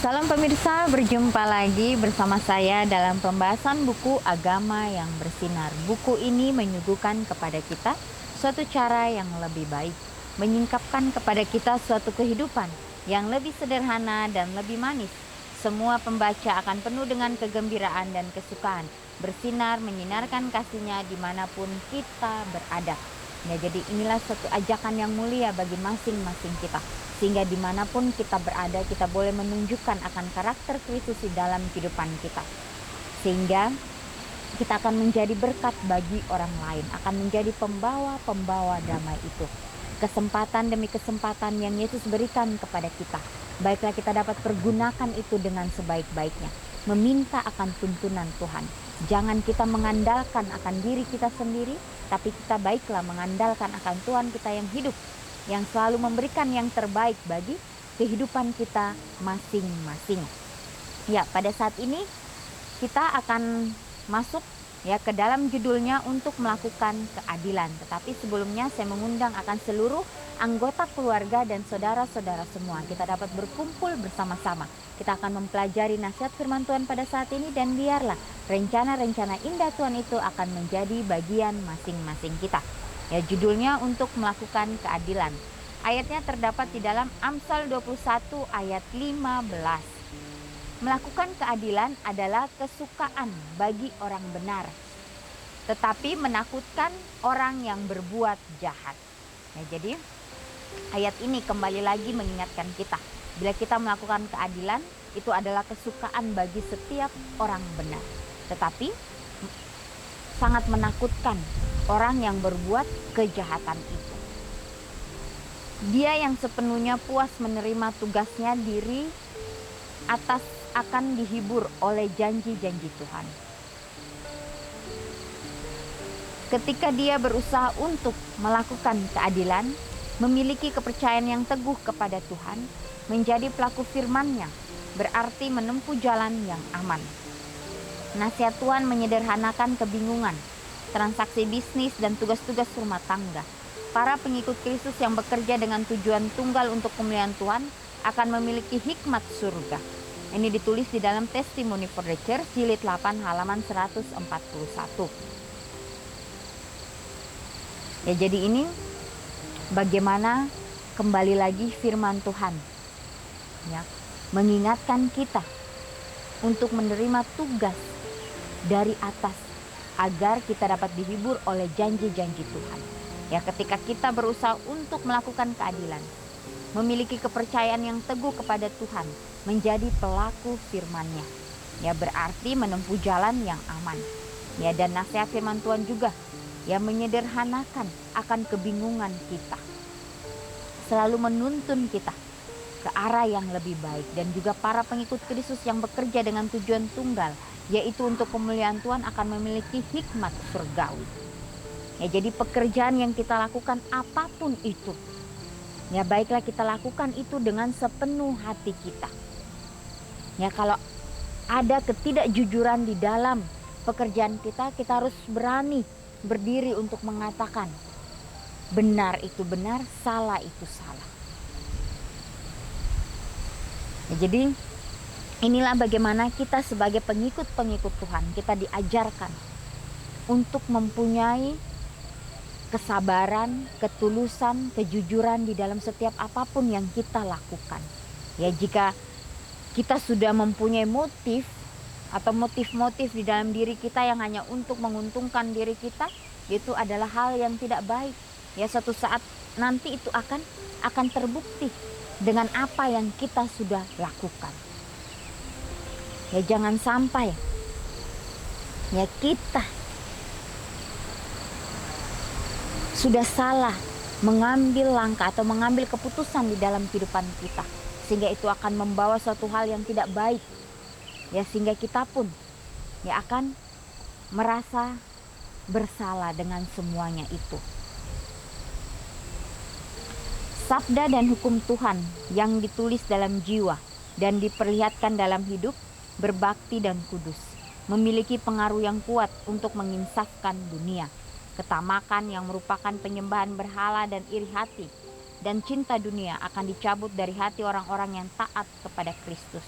Salam pemirsa, berjumpa lagi bersama saya dalam pembahasan buku Agama yang Bersinar. Buku ini menyuguhkan kepada kita suatu cara yang lebih baik, menyingkapkan kepada kita suatu kehidupan yang lebih sederhana dan lebih manis. Semua pembaca akan penuh dengan kegembiraan dan kesukaan, bersinar menyinarkan kasihnya dimanapun kita berada. Ya, jadi inilah satu ajakan yang mulia bagi masing-masing kita. Sehingga dimanapun kita berada, kita boleh menunjukkan akan karakter Kristus di dalam kehidupan kita. Sehingga kita akan menjadi berkat bagi orang lain, akan menjadi pembawa-pembawa damai itu. Kesempatan demi kesempatan yang Yesus berikan kepada kita, baiklah kita dapat pergunakan itu dengan sebaik-baiknya. Meminta akan tuntunan Tuhan. Jangan kita mengandalkan akan diri kita sendiri, tapi kita baiklah mengandalkan akan Tuhan kita yang hidup, yang selalu memberikan yang terbaik bagi kehidupan kita masing-masing. Ya, pada saat ini kita akan masuk ya ke dalam judulnya untuk melakukan keadilan. Tetapi sebelumnya saya mengundang akan seluruh anggota keluarga dan saudara-saudara semua. Kita dapat berkumpul bersama-sama. Kita akan mempelajari nasihat firman Tuhan pada saat ini, dan biarlah rencana-rencana indah Tuhan itu akan menjadi bagian masing-masing kita. Ya, judulnya untuk melakukan keadilan. Ayatnya terdapat di dalam Amsal 21 ayat 15. Melakukan keadilan adalah kesukaan bagi orang benar, tetapi menakutkan orang yang berbuat jahat. Ya, jadi ayat ini kembali lagi mengingatkan kita, bila kita melakukan keadilan, itu adalah kesukaan bagi setiap orang benar, tetapi sangat menakutkan orang yang berbuat kejahatan itu. Dia yang sepenuhnya puas menerima tugasnya diri atas akan dihibur oleh janji-janji Tuhan. Ketika dia berusaha untuk melakukan keadilan, memiliki kepercayaan yang teguh kepada Tuhan, menjadi pelaku firman-Nya, berarti menempuh jalan yang aman. Nasihat Tuhan menyederhanakan kebingungan, transaksi bisnis dan tugas-tugas rumah tangga. Para pengikut Kristus yang bekerja dengan tujuan tunggal untuk kemuliaan Tuhan akan memiliki hikmat surga. Ini ditulis di dalam Testimony for the Church, jilid 8 halaman 141. Ya, jadi ini bagaimana kembali lagi firman Tuhan ya, mengingatkan kita untuk menerima tugas dari atas agar kita dapat dihibur oleh janji-janji Tuhan. Ya, ketika kita berusaha untuk melakukan keadilan, memiliki kepercayaan yang teguh kepada Tuhan, menjadi pelaku firman-Nya, ya berarti menempuh jalan yang aman. Ya, dan nasihat firman Tuhan juga ya menyederhanakan akan kebingungan kita, selalu menuntun kita ke arah yang lebih baik. Dan juga para pengikut Kristus yang bekerja dengan tujuan tunggal, yaitu untuk kemuliaan Tuhan, akan memiliki hikmat surgawi. Ya, jadi pekerjaan yang kita lakukan apapun itu, ya baiklah kita lakukan itu dengan sepenuh hati kita. Ya, kalau ada ketidakjujuran di dalam pekerjaan kita, kita harus berani berdiri untuk mengatakan benar itu benar, salah itu salah. Ya, jadi inilah bagaimana kita sebagai pengikut-pengikut Tuhan, kita diajarkan untuk mempunyai kesabaran, ketulusan, kejujuran di dalam setiap apapun yang kita lakukan. Ya, jika kita sudah mempunyai motif atau motif-motif di dalam diri kita yang hanya untuk menguntungkan diri kita, itu adalah hal yang tidak baik. Ya, suatu saat nanti itu akan terbukti dengan apa yang kita sudah lakukan. Ya, jangan sampai ya kita sudah salah mengambil langkah atau mengambil keputusan di dalam kehidupan kita, sehingga itu akan membawa suatu hal yang tidak baik. Ya, sehingga kita pun ya akan merasa bersalah dengan semuanya itu. Sabda dan hukum Tuhan yang ditulis dalam jiwa dan diperlihatkan dalam hidup, berbakti dan kudus, memiliki pengaruh yang kuat untuk menginsafkan dunia. Ketamakan yang merupakan penyembahan berhala dan iri hati dan cinta dunia akan dicabut dari hati orang-orang yang taat kepada Kristus.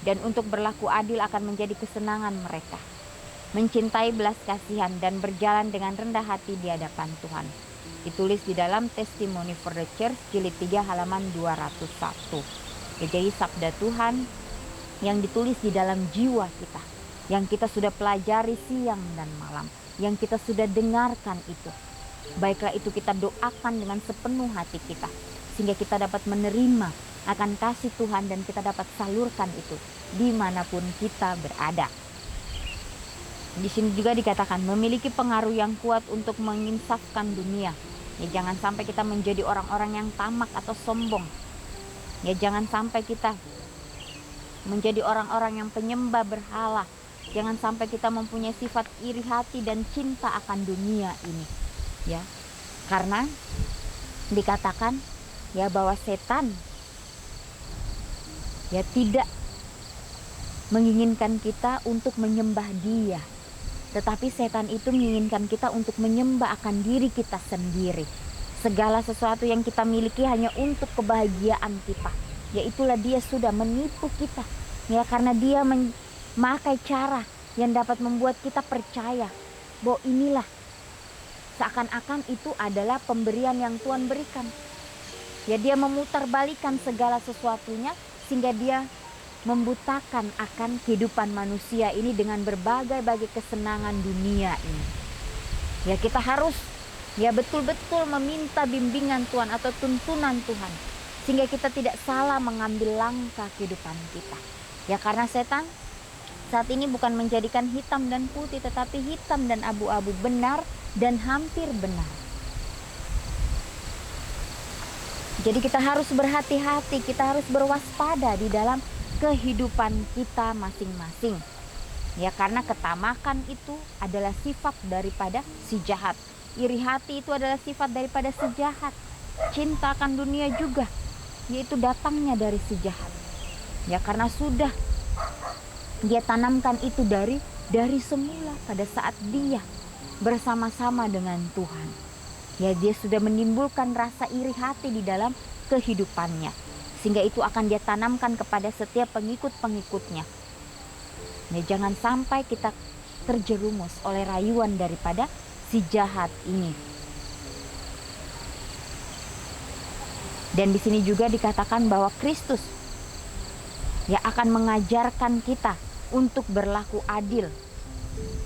dan untuk berlaku adil akan menjadi kesenangan mereka. Mencintai belas kasihan dan berjalan dengan rendah hati di hadapan Tuhan. Ditulis di dalam Testimony for the Church jilid 3 halaman 201. Jadi sabda Tuhan yang ditulis di dalam jiwa kita, yang kita sudah pelajari siang dan malam, yang kita sudah dengarkan itu. Baiklah itu kita doakan dengan sepenuh hati kita, sehingga kita dapat menerima akan kasih Tuhan dan kita dapat salurkan itu dimanapun kita berada. Di sini juga dikatakan memiliki pengaruh yang kuat untuk menginsafkan dunia. Ya, jangan sampai kita menjadi orang-orang yang tamak atau sombong. Ya, jangan sampai kita menjadi orang-orang yang penyembah berhala. Jangan sampai kita mempunyai sifat iri hati dan cinta akan dunia ini. Ya, karena dikatakan ya bahwa setan ya tidak menginginkan kita untuk menyembah dia, tetapi setan itu menginginkan kita untuk menyembah akan diri kita sendiri. Segala sesuatu yang kita miliki hanya untuk kebahagiaan kita, yaitulah dia sudah menipu kita. Ya, karena dia memakai cara yang dapat membuat kita percaya bahwa inilah seakan-akan itu adalah pemberian yang Tuhan berikan. Ya, dia memutarbalikkan segala sesuatunya sehingga dia membutakan akan kehidupan manusia ini dengan berbagai-bagai kesenangan dunia ini. Ya, kita harus ya betul-betul meminta bimbingan Tuhan atau tuntunan Tuhan sehingga kita tidak salah mengambil langkah kehidupan kita. Ya, karena setan saat ini bukan menjadikan hitam dan putih, tetapi hitam dan abu-abu, benar dan hampir benar. Jadi kita harus berhati-hati, kita harus berwaspada di dalam kehidupan kita masing-masing. Ya, karena ketamakan itu adalah sifat daripada si jahat. Iri hati itu adalah sifat daripada si jahat. Cinta akan dunia juga, yaitu datangnya dari si jahat. Ya, karena sudah dia tanamkan itu dari semula pada saat dia bersama-sama dengan Tuhan. Ya, dia sudah menimbulkan rasa iri hati di dalam kehidupannya, sehingga itu akan dia tanamkan kepada setiap pengikut-pengikutnya. Ya, jangan sampai kita terjerumus oleh rayuan daripada si jahat ini. Dan di sini juga dikatakan bahwa Kristus ya akan mengajarkan kita untuk berlaku adil.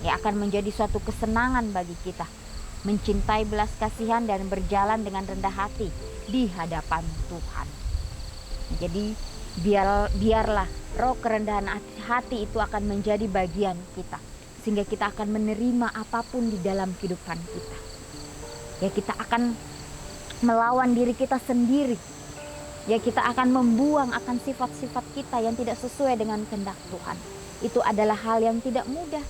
Ya, akan menjadi suatu kesenangan bagi kita mencintai belas kasihan dan berjalan dengan rendah hati di hadapan Tuhan. Jadi biarlah roh kerendahan hati itu akan menjadi bagian kita, sehingga kita akan menerima apapun di dalam kehidupan kita. Ya, kita akan melawan diri kita sendiri. Ya, kita akan membuang akan sifat-sifat kita yang tidak sesuai dengan kehendak Tuhan. Itu adalah hal yang tidak mudah.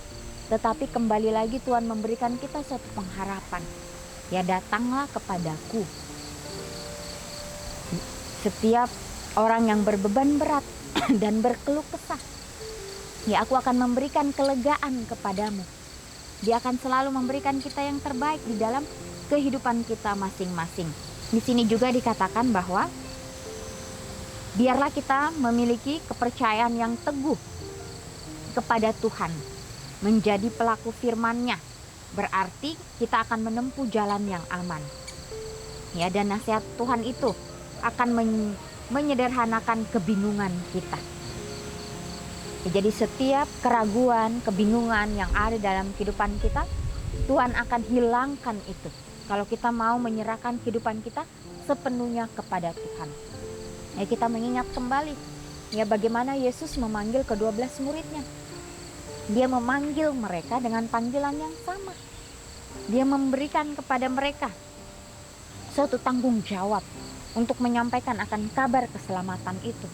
Tetapi kembali lagi Tuhan memberikan kita suatu pengharapan. Ya, datanglah kepadaku setiap orang yang berbeban berat dan berkeluh kesah. Ya, aku akan memberikan kelegaan kepadamu. Dia akan selalu memberikan kita yang terbaik di dalam kehidupan kita masing-masing. Di sini juga dikatakan bahwa biarlah kita memiliki kepercayaan yang teguh kepada Tuhan, menjadi pelaku firman-Nya. Berarti kita akan menempuh jalan yang aman. Ya, dan nasihat Tuhan itu akan menyederhanakan kebingungan kita. Ya, jadi setiap keraguan, kebingungan yang ada dalam kehidupan kita, Tuhan akan hilangkan itu kalau kita mau menyerahkan kehidupan kita sepenuhnya kepada Tuhan. Ya, kita mengingat kembali ya bagaimana Yesus memanggil ke-12 muridnya. Dia memanggil mereka dengan panggilan yang sama. Dia memberikan kepada mereka suatu tanggung jawab untuk menyampaikan akan kabar keselamatan itu.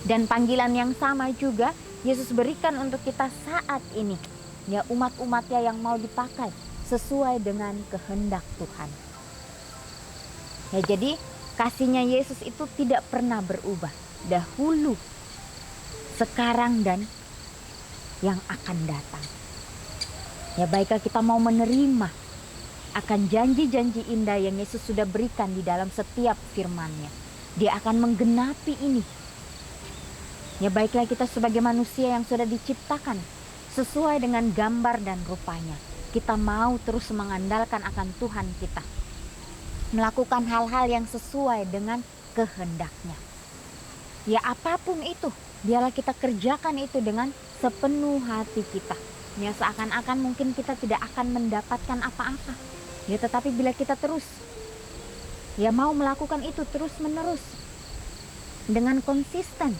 Dan panggilan yang sama juga Yesus berikan untuk kita saat ini. Ya, umat-umatnya yang mau dipakai sesuai dengan kehendak Tuhan. Ya, jadi kasihnya Yesus itu tidak pernah berubah. Dahulu, sekarang, dan yang akan datang. Ya, baiklah kita mau menerima akan janji-janji indah yang Yesus sudah berikan di dalam setiap firman-Nya. Dia akan menggenapi ini. Ya baiklah kita sebagai manusia yang sudah diciptakan sesuai dengan gambar dan rupanya. Kita mau terus mengandalkan akan Tuhan kita. Melakukan hal-hal yang sesuai dengan kehendaknya. Ya apapun itu, biarlah kita kerjakan itu dengan sepenuh hati kita. Ya seakan-akan mungkin kita tidak akan mendapatkan apa-apa. Ya tetapi bila kita terus ya mau melakukan itu terus menerus dengan konsisten,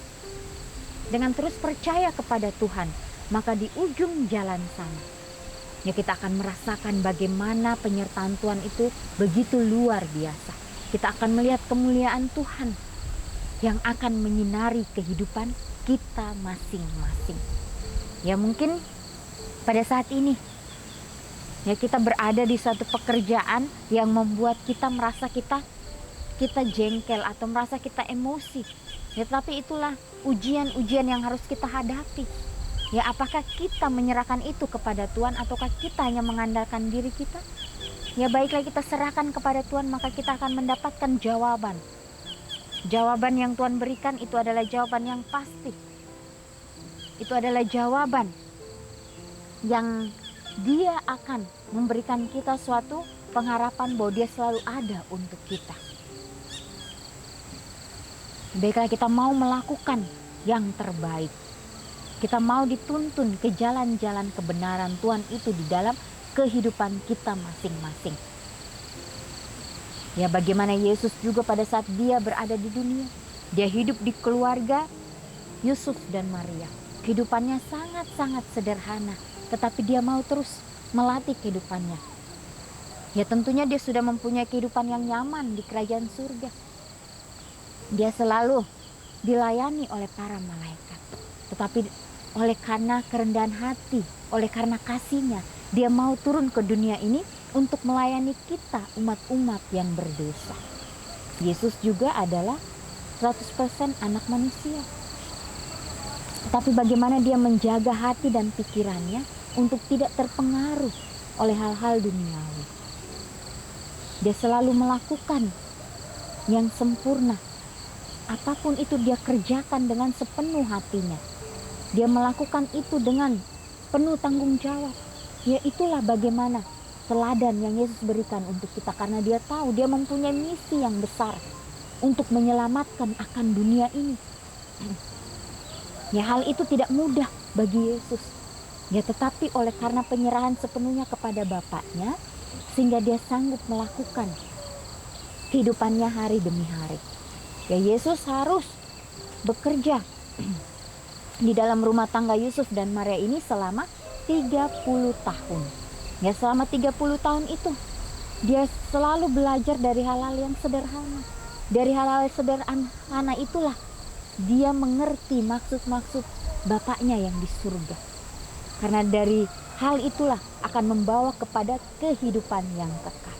dengan terus percaya kepada Tuhan, maka di ujung jalan sana ya kita akan merasakan bagaimana penyertaan Tuhan itu begitu luar biasa. Kita akan melihat kemuliaan Tuhan yang akan menyinari kehidupan kita masing-masing. Ya mungkin pada saat ini ya kita berada di suatu pekerjaan yang membuat kita merasa kita jengkel atau merasa kita emosi. Ya tapi itulah ujian-ujian yang harus kita hadapi. Ya apakah kita menyerahkan itu kepada Tuhan ataukah kita hanya mengandalkan diri kita? Ya baiklah kita serahkan kepada Tuhan, maka kita akan mendapatkan jawaban. Jawaban yang Tuhan berikan itu adalah jawaban yang pasti. Itu adalah jawaban yang Dia akan memberikan kita suatu pengharapan bahwa Dia selalu ada untuk kita. Baiklah kita mau melakukan yang terbaik. Kita mau dituntun ke jalan-jalan kebenaran Tuhan itu di dalam kehidupan kita masing-masing. Ya bagaimana Yesus juga pada saat Dia berada di dunia. Dia hidup di keluarga Yusuf dan Maria. Kehidupannya sangat-sangat sederhana. Tetapi Dia mau terus melatih kehidupannya. Ya tentunya Dia sudah mempunyai kehidupan yang nyaman di kerajaan surga. Dia selalu dilayani oleh para malaikat. Tetapi oleh karena kerendahan hati, oleh karena kasih-Nya, Dia mau turun ke dunia ini untuk melayani kita umat-umat yang berdosa. Yesus juga adalah 100% anak manusia. Tapi bagaimana Dia menjaga hati dan pikirannya untuk tidak terpengaruh oleh hal-hal duniawi. Dia selalu melakukan yang sempurna. Apapun itu Dia kerjakan dengan sepenuh hatinya. Dia melakukan itu dengan penuh tanggung jawab. Ya itulah bagaimana teladan yang Yesus berikan untuk kita. Karena Dia tahu Dia mempunyai misi yang besar untuk menyelamatkan akan dunia ini. Ya hal itu tidak mudah bagi Yesus. Ya tetapi oleh karena penyerahan sepenuhnya kepada Bapaknya, sehingga Dia sanggup melakukan kehidupannya hari demi hari. Ya Yesus harus bekerja di dalam rumah tangga Yusuf dan Maria ini selama 30 tahun. Ya selama 30 tahun itu Dia selalu belajar dari hal-hal yang sederhana. Dari hal-hal sederhana itulah Dia mengerti maksud-maksud Bapaknya yang di surga. Karena dari hal itulah akan membawa kepada kehidupan yang kekal.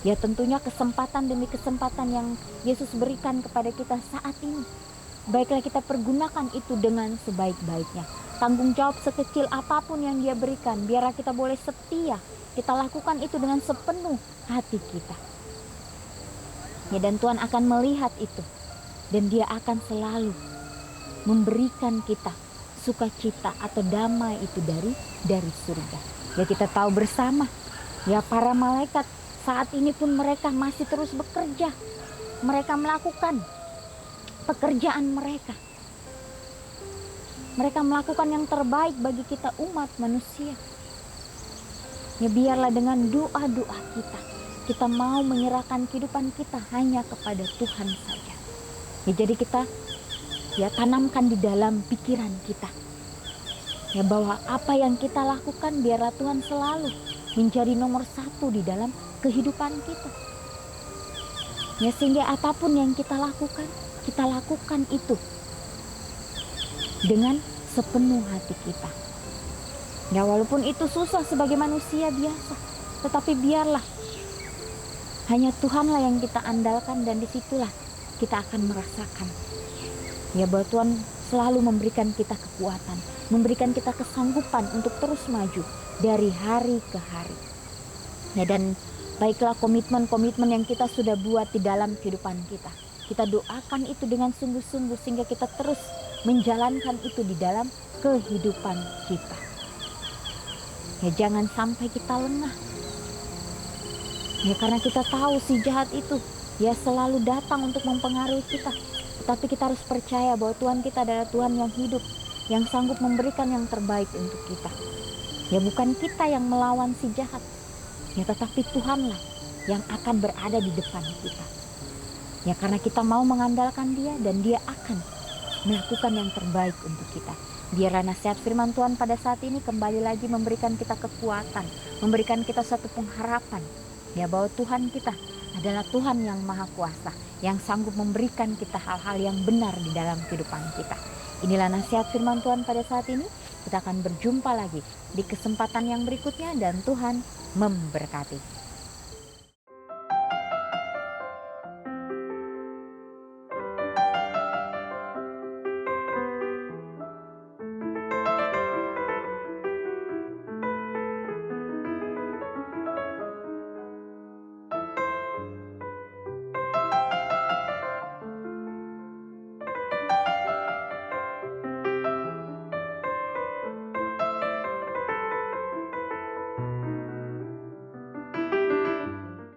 Ya tentunya kesempatan demi kesempatan yang Yesus berikan kepada kita saat ini, baiklah kita pergunakan itu dengan sebaik-baiknya. Tanggung jawab sekecil apapun yang Dia berikan, biarlah kita boleh setia. Kita lakukan itu dengan sepenuh hati kita. Ya dan Tuhan akan melihat itu. Dan Dia akan selalu memberikan kita sukacita atau damai itu dari surga. Ya kita tahu bersama, ya para malaikat saat ini pun mereka masih terus bekerja. Mereka melakukan pekerjaan mereka. Mereka melakukan yang terbaik bagi kita umat manusia. Ya biarlah dengan doa-doa kita mau menyerahkan kehidupan kita hanya kepada Tuhan saja. Ya jadi kita ya tanamkan di dalam pikiran kita. Ya bahwa apa yang kita lakukan biarlah Tuhan selalu menjadi nomor 1 di dalam kehidupan kita. Ya sehingga apapun yang kita lakukan itu dengan sepenuh hati kita. Ya walaupun itu susah sebagai manusia biasa, tetapi biarlah hanya Tuhanlah yang kita andalkan, dan disitulah kita akan merasakan ya bahwa Tuhan selalu memberikan kita kekuatan, memberikan kita kesanggupan untuk terus maju dari hari ke hari. Ya dan baiklah komitmen-komitmen yang kita sudah buat di dalam kehidupan kita. Kita doakan itu dengan sungguh-sungguh sehingga kita terus menjalankan itu di dalam kehidupan kita. Ya, jangan sampai kita lengah. Ya, karena kita tahu si jahat itu ya selalu datang untuk mempengaruhi kita. Tetapi kita harus percaya bahwa Tuhan kita adalah Tuhan yang hidup, yang sanggup memberikan yang terbaik untuk kita. Ya, bukan kita yang melawan si jahat, ya tetapi Tuhanlah yang akan berada di depan kita. Ya, karena kita mau mengandalkan Dia dan Dia akan melakukan yang terbaik untuk kita. Biarlah nasihat firman Tuhan pada saat ini kembali lagi memberikan kita kekuatan, memberikan kita satu pengharapan, ya bahwa Tuhan kita adalah Tuhan yang maha kuasa, yang sanggup memberikan kita hal-hal yang benar di dalam kehidupan kita. Inilah nasihat firman Tuhan pada saat ini. Kita akan berjumpa lagi di kesempatan yang berikutnya dan Tuhan memberkati.